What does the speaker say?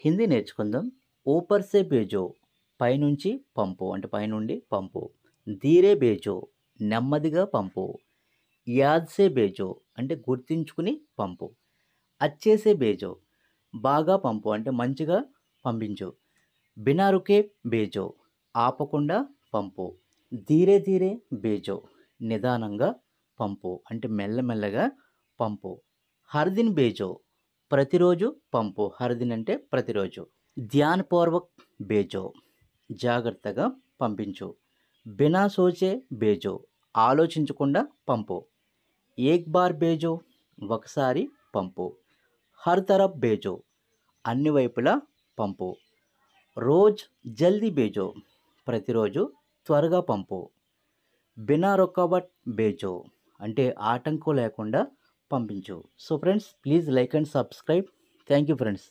హిందీ నేర్చుకుందాం. ఊపర్ సే భేజో పైనుంచి పంపు అంటే పైనుండి పంపు. ధీరే భేజో నెమ్మదిగా పంపు. యాద్ సే భేజో అంటే గుర్తుంచుకుని పంపు. అచ్చే సే భేజో బాగా పంపు అంటే మంచిగా పంపించు. బినా రుకే భేజో ఆపకుండా పంపు. ధీరే ధీరే భేజో నిదానంగా పంపు అంటే మెల్లమెల్లగా పంపు. హర్ దిన్ భేజో ప్రతిరోజు పంపు. హర్ దిన్ అంటే ప్రతిరోజు. ధ్యాన్‌పూర్వక్ భేజో జాగ్రత్తగా పంపించు. బినా సోచే భేజో ఆలోచించకుండా పంపు. ఏక్ బార్ భేజో ఒకసారి పంపు. హర్ తరఫ్ భేజో అన్ని వైపులా పంపు. రోజ్ జల్దీ భేజో ప్రతిరోజు త్వరగా పంపు. బినా రుకావట్ భేజో అంటే ఆటంకం లేకుండా పంపించు. So friends, please like and subscribe. Thank you friends.